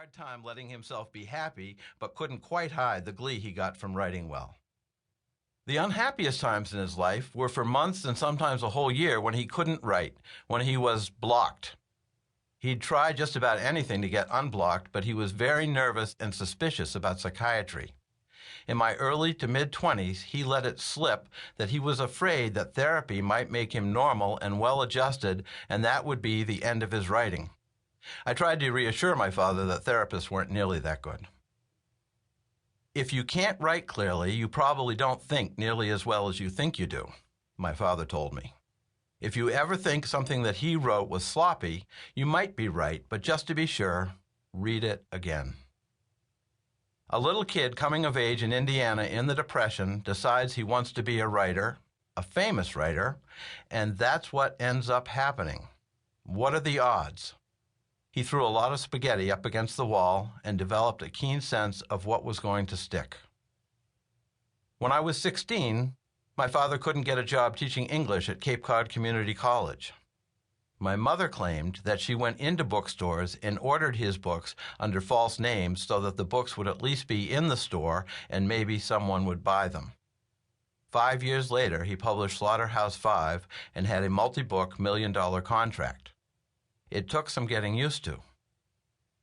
hard time letting himself be happy, but couldn't quite hide the glee he got from writing well. The unhappiest times in his life were for months and sometimes a whole year when he couldn't write, when he was blocked. He'd tried just about anything to get unblocked, but he was very nervous and suspicious about psychiatry. In my early to mid-20s, he let it slip that he was afraid that therapy might make him normal and well-adjusted, and that would be the end of his writing. I tried to reassure my father that therapists weren't nearly that good. If you can't write clearly, you probably don't think nearly as well as you think you do, my father told me. If you ever think something that he wrote was sloppy, you might be right, but just to be sure, read it again. A little kid coming of age in Indiana in the Depression decides he wants to be a writer, a famous writer, and that's what ends up happening. What are the odds? He threw a lot of spaghetti up against the wall and developed a keen sense of what was going to stick. When I was 16, my father couldn't get a job teaching English at Cape Cod Community College. My mother claimed that she went into bookstores and ordered his books under false names so that the books would at least be in the store and maybe someone would buy them. 5 years later, he published Slaughterhouse-Five and had a multi-book $1 million contract. It took some getting used to.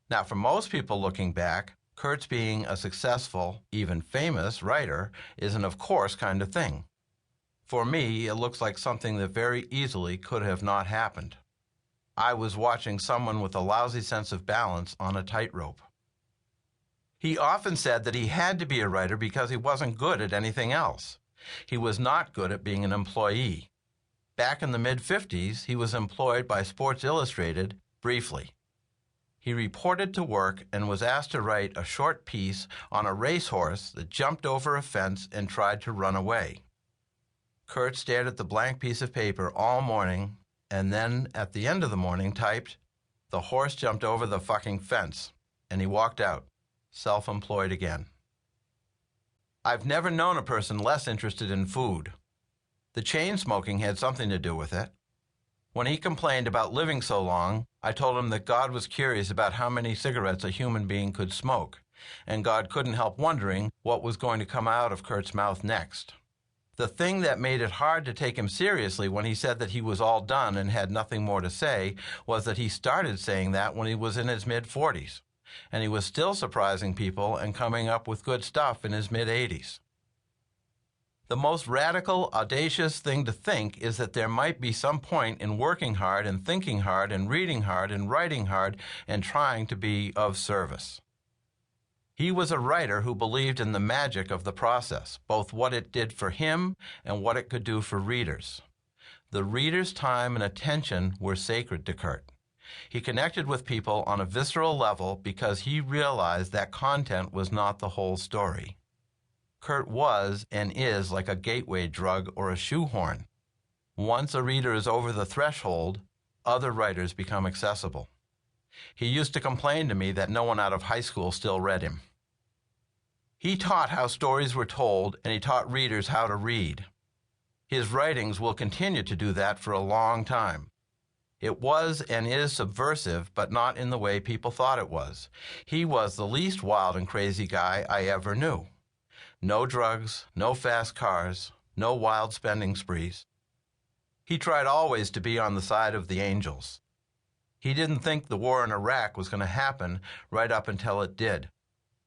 Now, for most people looking back, Kurt's being a successful, even famous writer is an of course kind of thing. For me, it looks like something that very easily could have not happened. I was watching someone with a lousy sense of balance on a tightrope. He often said that he had to be a writer because he wasn't good at anything else. He was not good at being an employee. Back in the mid-50s, he was employed by Sports Illustrated briefly. He reported to work and was asked to write a short piece on a racehorse that jumped over a fence and tried to run away. Kurt stared at the blank piece of paper all morning, and then at the end of the morning typed, "The horse jumped over the fucking fence," and he walked out, self-employed again. I've never known a person less interested in food. The chain smoking had something to do with it. When he complained about living so long, I told him that God was curious about how many cigarettes a human being could smoke, and God couldn't help wondering what was going to come out of Kurt's mouth next. The thing that made it hard to take him seriously when he said that he was all done and had nothing more to say was that he started saying that when he was in his mid-40s, and he was still surprising people and coming up with good stuff in his mid-80s. The most radical, audacious thing to think is that there might be some point in working hard and thinking hard and reading hard and writing hard and trying to be of service. He was a writer who believed in the magic of the process, both what it did for him and what it could do for readers. The reader's time and attention were sacred to Kurt. He connected with people on a visceral level because he realized that content was not the whole story. Kurt was and is like a gateway drug or a shoehorn. Once a reader is over the threshold, other writers become accessible. He used to complain to me that no one out of high school still read him. He taught how stories were told, and he taught readers how to read. His writings will continue to do that for a long time. It was and is subversive, but not in the way people thought it was. He was the least wild and crazy guy I ever knew. No drugs, no fast cars, no wild spending sprees. He tried always to be on the side of the angels. He didn't think the war in Iraq was going to happen right up until it did.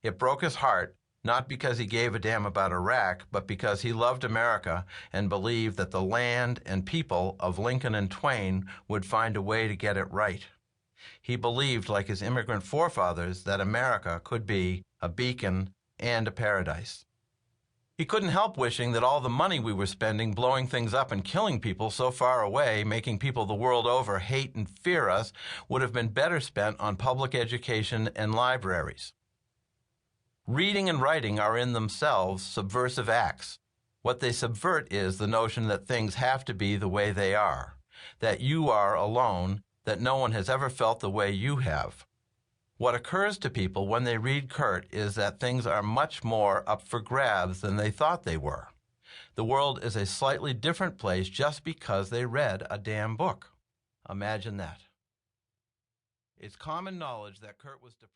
It broke his heart, not because he gave a damn about Iraq, but because he loved America and believed that the land and people of Lincoln and Twain would find a way to get it right. He believed, like his immigrant forefathers, that America could be a beacon and a paradise. He couldn't help wishing that all the money we were spending blowing things up and killing people so far away, making people the world over hate and fear us, would have been better spent on public education and libraries. Reading and writing are in themselves subversive acts. What they subvert is the notion that things have to be the way they are, that you are alone, that no one has ever felt the way you have. What occurs to people when they read Kurt is that things are much more up for grabs than they thought they were. The world is a slightly different place just because they read a damn book. Imagine that. It's common knowledge that Kurt was depressed.